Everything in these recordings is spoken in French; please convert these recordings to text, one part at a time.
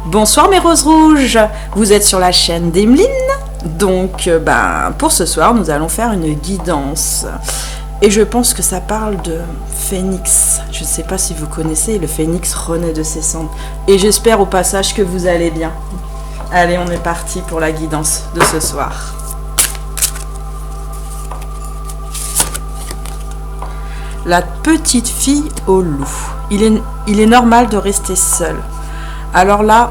Bonsoir mes roses rouges, vous êtes sur la chaîne d'Emeline. Donc pour ce soir nous allons faire une guidance. Et je pense que ça parle de phénix. Je ne sais pas si vous connaissez, le phénix renaît de ses cendres. Et j'espère au passage que vous allez bien. Allez, on est parti pour la guidance de ce soir. La petite fille au loup. Il est normal de rester seul. Alors là,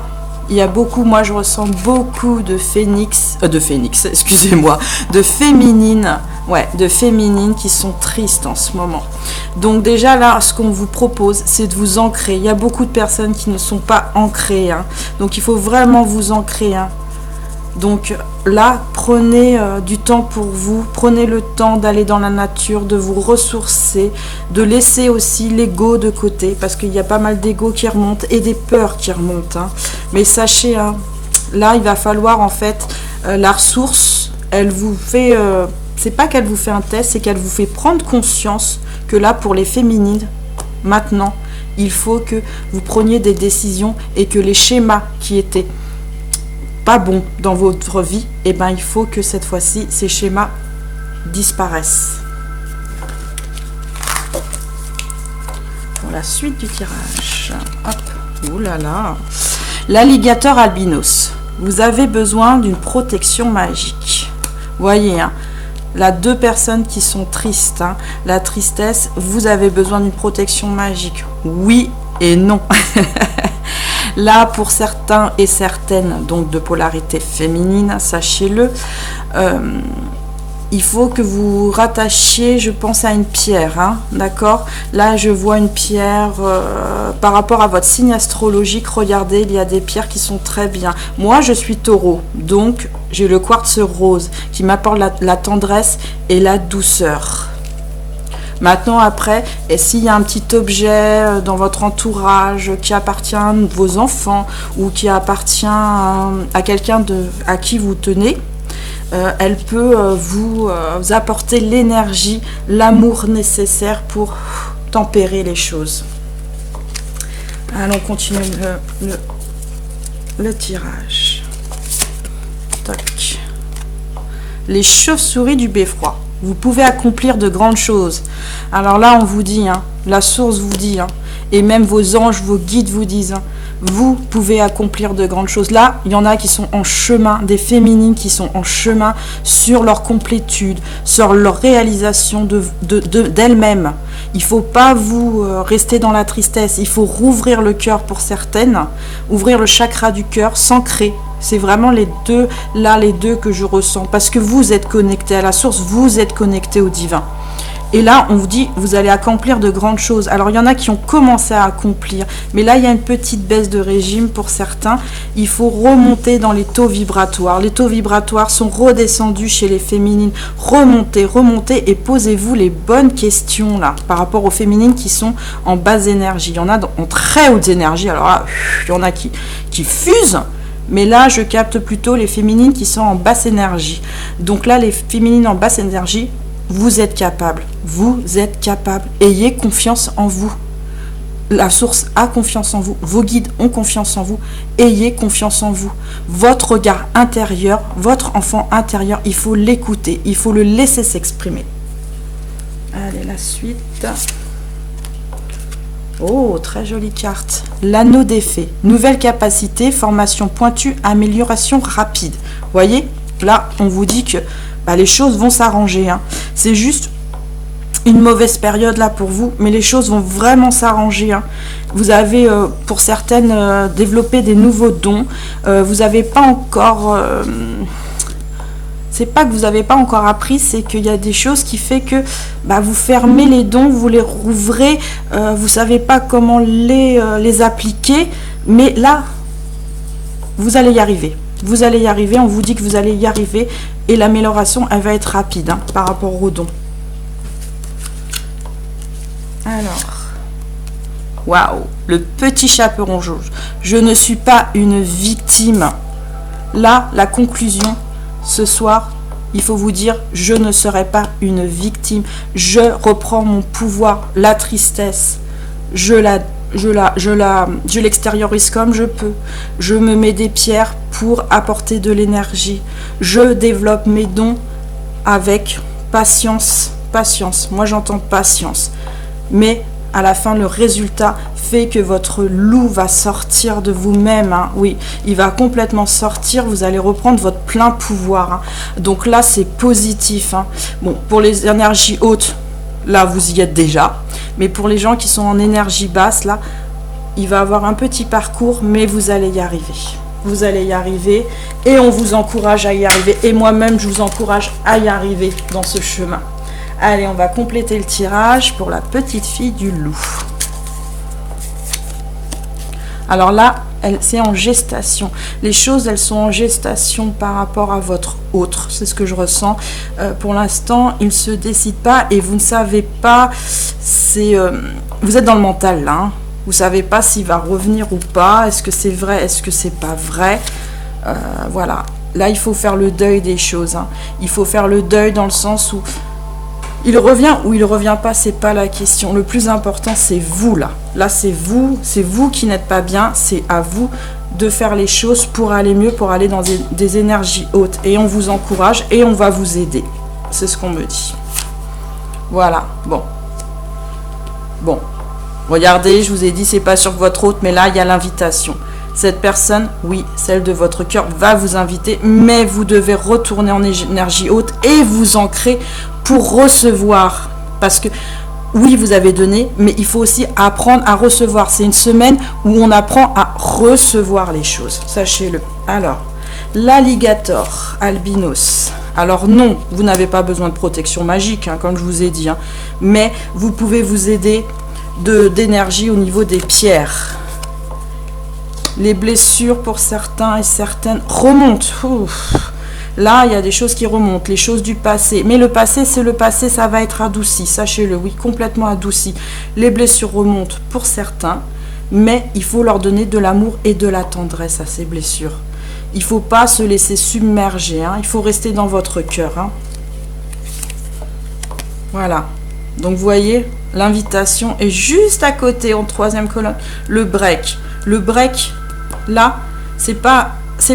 il y a beaucoup, moi je ressens beaucoup de de féminines, de féminines qui sont tristes en ce moment. Donc déjà là, ce qu'on vous propose, c'est de vous ancrer. Il y a beaucoup de personnes qui ne sont pas ancrées, hein. Donc il faut vraiment vous ancrer, hein. Donc là, prenez du temps pour vous, prenez le temps d'aller dans la nature, de vous ressourcer, de laisser aussi l'ego de côté, parce qu'il y a pas mal d'ego qui remonte et des peurs qui remontent, hein. Mais sachez, hein, là, il va falloir en fait, la ressource, elle vous fait, c'est pas qu'elle vous fait un test, c'est qu'elle vous fait prendre conscience que là, pour les féminines, maintenant, il faut que vous preniez des décisions et que les schémas qui étaient pas bon dans votre vie, et il faut que cette fois-ci ces schémas disparaissent. Pour la suite du tirage, hop, oulala, l'alligator albinos. Vous avez besoin d'une protection magique. Voyez, hein, là, deux personnes qui sont tristes, hein, la tristesse, vous avez besoin d'une protection magique. Oui et non. Là, pour certains et certaines, donc de polarité féminine, sachez-le, il faut que vous rattachiez, je pense, à une pierre, hein, d'accord? Là, je vois une pierre par rapport à votre signe astrologique. Regardez, il y a des pierres qui sont très bien. Moi, je suis taureau, donc j'ai le quartz rose qui m'apporte la tendresse et la douceur. Maintenant, après, et s'il y a un petit objet dans votre entourage qui appartient à vos enfants ou qui appartient à quelqu'un à qui vous tenez, elle peut vous apporter l'énergie, l'amour nécessaire pour tempérer les choses. Allons continuer le tirage. Toc. Les chauves-souris du beffroi. Vous pouvez accomplir de grandes choses. Alors là, on vous dit, hein, la source vous dit, hein, et même vos anges, vos guides vous disent, hein, vous pouvez accomplir de grandes choses. Là, il y en a qui sont en chemin, des féminines qui sont en chemin sur leur complétude, sur leur réalisation d'elles-mêmes. Il ne faut pas vous rester dans la tristesse, il faut rouvrir le cœur pour certaines, ouvrir le chakra du cœur, s'ancrer. C'est vraiment les deux que je ressens, parce que vous êtes connecté à la source, vous êtes connecté au divin. Et là, on vous dit, vous allez accomplir de grandes choses. Alors, il y en a qui ont commencé à accomplir, mais là, il y a une petite baisse de régime pour certains. Il faut remonter dans les taux vibratoires. Les taux vibratoires sont redescendus chez les féminines. Remontez, remontez et posez-vous les bonnes questions, là, par rapport aux féminines qui sont en basse énergie. Il y en a en très haute énergie. Alors là, il y en a qui fusent. Mais là, je capte plutôt les féminines qui sont en basse énergie. Donc là, les féminines en basse énergie, vous êtes capables. Vous êtes capables. Ayez confiance en vous. La source a confiance en vous. Vos guides ont confiance en vous. Ayez confiance en vous. Votre regard intérieur, votre enfant intérieur, il faut l'écouter. Il faut le laisser s'exprimer. Allez, la suite. Oh, très jolie carte. L'anneau des fées. Nouvelle capacité, formation pointue, amélioration rapide. Voyez, là, on vous dit que les choses vont s'arranger, hein. C'est juste une mauvaise période là pour vous, mais les choses vont vraiment s'arranger, hein. Vous avez, pour certaines, développé des nouveaux dons. Vous n'avez pas encore... c'est pas que vous n'avez pas encore appris, c'est qu'il y a des choses qui fait que vous fermez les dons, vous les rouvrez, vous savez pas comment les appliquer, mais là, vous allez y arriver. Vous allez y arriver, on vous dit que vous allez y arriver, et l'amélioration, elle va être rapide, hein, par rapport aux dons. Alors, waouh, le petit chaperon rouge. Je ne suis pas une victime. Là, la conclusion... Ce soir, il faut vous dire, je ne serai pas une victime. Je reprends mon pouvoir. La tristesse, je la je l'extériorise comme je peux. Je me mets des pierres pour apporter de l'énergie. Je développe mes dons avec patience. Patience. Moi, j'entends patience. Mais à la fin, le résultat fait que votre loup va sortir de vous-même. Hein. Oui, il va complètement sortir. Vous allez reprendre votre plein pouvoir. Hein. Donc là, c'est positif. Hein. Bon, pour les énergies hautes, là, vous y êtes déjà. Mais pour les gens qui sont en énergie basse, là, il va avoir un petit parcours, mais vous allez y arriver. Vous allez y arriver et on vous encourage à y arriver. Et moi-même, je vous encourage à y arriver dans ce chemin. Allez, on va compléter le tirage pour la petite fille du loup. Alors là, c'est en gestation. Les choses, elles sont en gestation par rapport à votre autre. C'est ce que je ressens. Pour l'instant, il ne se décide pas et vous ne savez pas. Vous êtes dans le mental là. Hein. Vous ne savez pas s'il va revenir ou pas. Est-ce que c'est vrai? Est-ce que c'est pas vrai? Voilà. Là, il faut faire le deuil des choses. Hein. Il faut faire le deuil dans le sens où il revient ou il ne revient pas, c'est pas la question. Le plus important, c'est vous là. Là, c'est vous qui n'êtes pas bien. C'est à vous de faire les choses pour aller mieux, pour aller dans des énergies hautes. Et on vous encourage et on va vous aider. C'est ce qu'on me dit. Voilà. Bon. Regardez, je vous ai dit, c'est pas sur votre hôte, mais là, il y a l'invitation. Cette personne, oui, celle de votre cœur, va vous inviter, mais vous devez retourner en énergie haute et vous ancrer pour recevoir. Parce que, oui, vous avez donné, mais il faut aussi apprendre à recevoir. C'est une semaine où on apprend à recevoir les choses, sachez-le. Alors, l'alligator albinos. Alors non, vous n'avez pas besoin de protection magique, hein, comme je vous ai dit, hein, mais vous pouvez vous aider d'énergie au niveau des pierres. Les blessures pour certains et certaines remontent. Ouf. Là, il y a des choses qui remontent, les choses du passé. Mais le passé, c'est le passé, ça va être adouci, sachez-le, oui, complètement adouci. Les blessures remontent pour certains, mais il faut leur donner de l'amour et de la tendresse à ces blessures. Il ne faut pas se laisser submerger, hein. Il faut rester dans votre cœur. Hein. Voilà. Donc, vous voyez, l'invitation est juste à côté, en troisième colonne, le break. Le break, là, c'est pas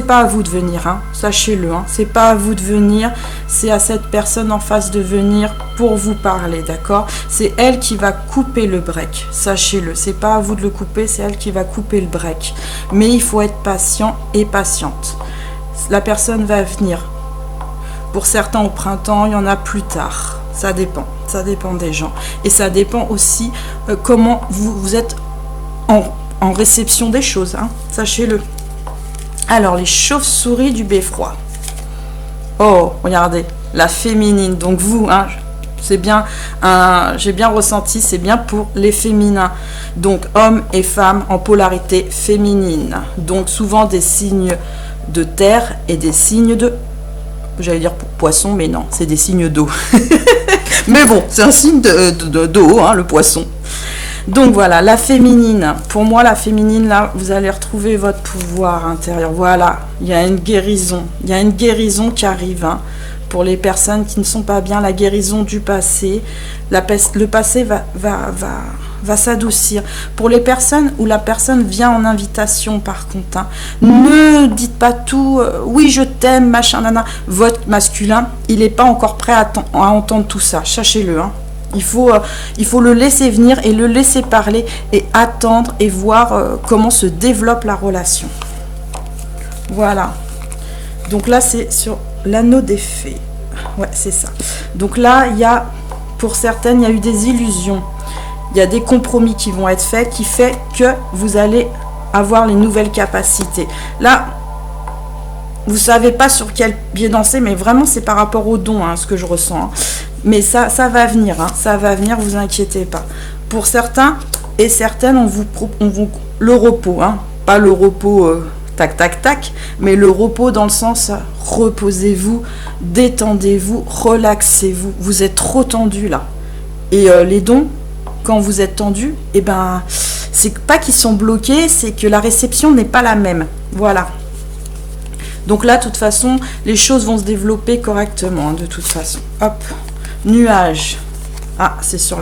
à vous de venir, hein, sachez-le, hein, c'est pas à vous de venir, c'est à cette personne en face de venir pour vous parler, d'accord? C'est elle qui va couper le break, sachez-le, c'est pas à vous de le couper, c'est elle qui va couper le break. Mais il faut être patient et patiente. La personne va venir. Pour certains au printemps, il y en a plus tard, ça dépend des gens. Et ça dépend aussi comment vous êtes en réception des choses, hein, sachez-le. Alors, les chauves-souris du beffroi. Oh, regardez, la féminine. Donc vous, hein, c'est bien, j'ai bien ressenti, c'est bien pour les féminins. Donc, hommes et femmes en polarité féminine. Donc, souvent des signes de terre et des signes de... J'allais dire poisson, mais non, c'est des signes d'eau. Mais bon, c'est un signe d'eau, hein, le poisson. Donc voilà, la féminine. Pour moi, la féminine, là, vous allez retrouver votre pouvoir intérieur. Voilà, il y a une guérison. Il y a une guérison qui arrive, hein, pour les personnes qui ne sont pas bien. La guérison du passé. Le passé va s'adoucir. Pour les personnes où la personne vient en invitation, par contre, hein, ne dites pas tout. Oui, je t'aime, machin, nana. Votre masculin, il n'est pas encore prêt à entendre tout ça. Sachez-le, hein. Il faut le laisser venir et le laisser parler et attendre et voir comment se développe la relation. Voilà. Donc là, c'est sur l'anneau des fées. Ouais, c'est ça. Donc là, pour certaines, il y a eu des illusions. Il y a des compromis qui vont être faits qui fait que vous allez avoir les nouvelles capacités. Là, vous ne savez pas sur quel pied danser, mais vraiment, c'est par rapport au don, hein, ce que je ressens. Hein. Mais ça va venir, hein, ça va venir, vous inquiétez pas. Pour certains et certaines, on vous le repos, hein, pas le repos tac tac tac, mais le repos dans le sens reposez-vous, détendez-vous, relaxez-vous. Vous êtes trop tendu là. Et les dons, quand vous êtes tendu, eh ben, c'est pas qu'ils sont bloqués, c'est que la réception n'est pas la même. Voilà. Donc là, de toute façon, les choses vont se développer correctement, hein, de toute façon. Hop. Nuage. Ah, c'est sur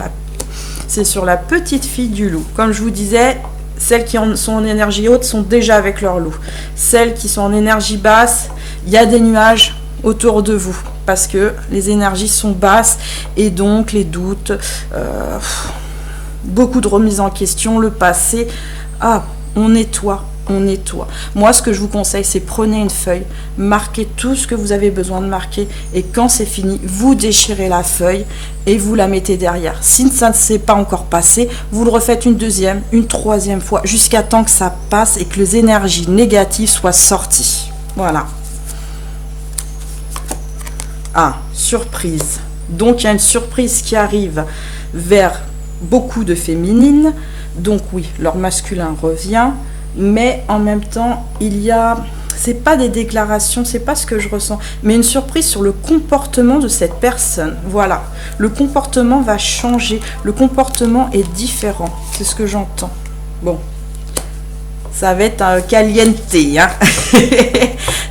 c'est sur la petite fille du loup. Comme je vous disais, celles qui sont en énergie haute sont déjà avec leur loup. Celles qui sont en énergie basse, il y a des nuages autour de vous parce que les énergies sont basses et donc les doutes, beaucoup de remises en question, le passé. Ah, on nettoie. On nettoie. Moi, ce que je vous conseille, c'est prenez une feuille, marquez tout ce que vous avez besoin de marquer et quand c'est fini, vous déchirez la feuille et vous la mettez derrière. Si ça ne s'est pas encore passé, vous le refaites une deuxième, une troisième fois jusqu'à temps que ça passe et que les énergies négatives soient sorties. Voilà. Ah, surprise. Donc, il y a une surprise qui arrive vers beaucoup de féminines. Donc, oui, leur masculin revient. Mais en même temps, il y a, c'est pas des déclarations, c'est pas ce que je ressens, mais une surprise sur le comportement de cette personne. Voilà, le comportement va changer, le comportement est différent, c'est ce que j'entends. Bon, ça va être un caliente, hein.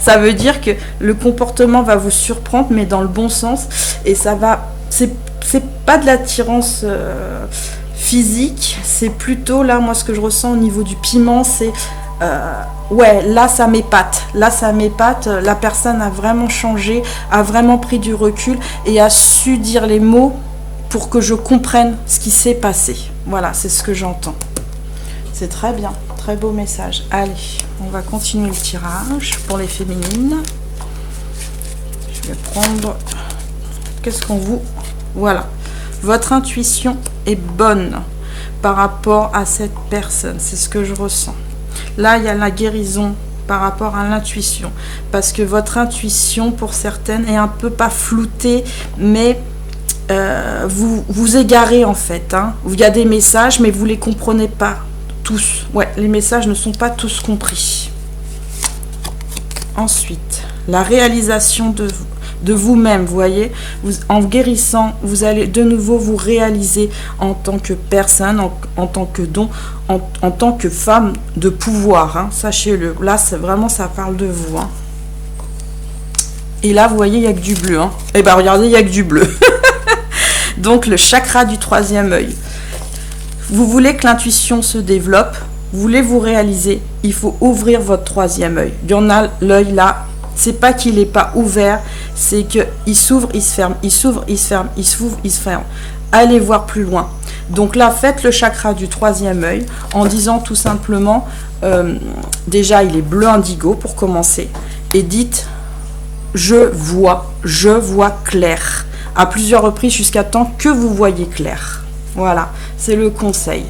Ça veut dire que le comportement va vous surprendre, mais dans le bon sens, et ça va, c'est pas de l'attirance physique, c'est plutôt là, moi ce que je ressens au niveau du piment, c'est ouais, là ça m'épate, la personne a vraiment changé, a vraiment pris du recul et a su dire les mots pour que je comprenne ce qui s'est passé. Voilà, c'est ce que j'entends. C'est très bien, très beau message. Allez, on va continuer le tirage pour les féminines. Je vais prendre, qu'est-ce qu'on vous, voilà. Votre intuition est bonne par rapport à cette personne. C'est ce que je ressens. Là, il y a la guérison par rapport à l'intuition. Parce que votre intuition, pour certaines, est un peu pas floutée, mais vous égarez en fait. Hein. Il y a des messages, mais vous ne les comprenez pas tous. Ouais, les messages ne sont pas tous compris. Ensuite, la réalisation de vous-même, vous voyez, en guérissant, vous allez de nouveau vous réaliser en tant que personne, en tant que don, en tant que femme de pouvoir, hein, sachez-le. Là, c'est vraiment, ça parle de vous. Hein. Et là, vous voyez, il n'y a que du bleu. Hein. Et bien, regardez, il n'y a que du bleu. Donc, le chakra du troisième œil. Vous voulez que l'intuition se développe, vous voulez vous réaliser, il faut ouvrir votre troisième œil. Il y en a l'œil là. C'est pas qu'il n'est pas ouvert, c'est qu'il s'ouvre, il se ferme, il s'ouvre, il se ferme, il s'ouvre, il se ferme. Allez voir plus loin. Donc là, faites le chakra du troisième œil en disant tout simplement, déjà il est bleu indigo pour commencer, et dites, je vois clair, à plusieurs reprises jusqu'à temps que vous voyez clair. Voilà, c'est le conseil.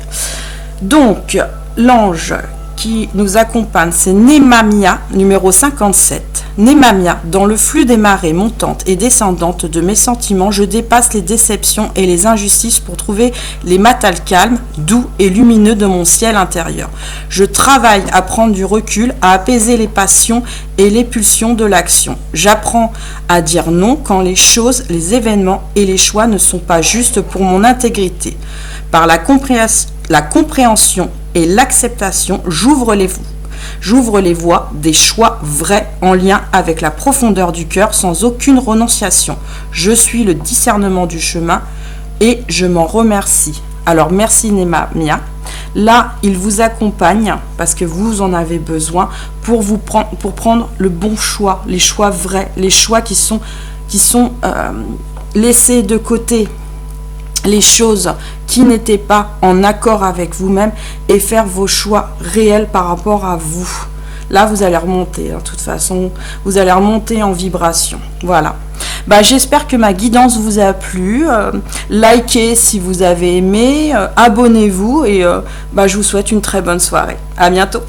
Donc, l'ange qui nous accompagne, c'est Nemamia, numéro 57. Nemamia, dans le flux des marées montantes et descendantes de mes sentiments, je dépasse les déceptions et les injustices pour trouver les matins calmes, doux et lumineux de mon ciel intérieur. Je travaille à prendre du recul, à apaiser les passions et les pulsions de l'action. J'apprends à dire non quand les choses, les événements et les choix ne sont pas justes pour mon intégrité. Par la compréhension et l'acceptation, j'ouvre les voies des choix vrais en lien avec la profondeur du cœur sans aucune renonciation. Je suis le discernement du chemin et je m'en remercie. Alors merci Nemamia. Là, il vous accompagne parce que vous en avez besoin pour prendre le bon choix, les choix vrais, les choix qui sont laissés de côté, les choses qui n'étaient pas en accord avec vous-même et faire vos choix réels par rapport à vous. Là, vous allez remonter, hein, de toute façon, vous allez remonter en vibration. Voilà. Bah, j'espère que ma guidance vous a plu. Likez si vous avez aimé, abonnez-vous et je vous souhaite une très bonne soirée. À bientôt.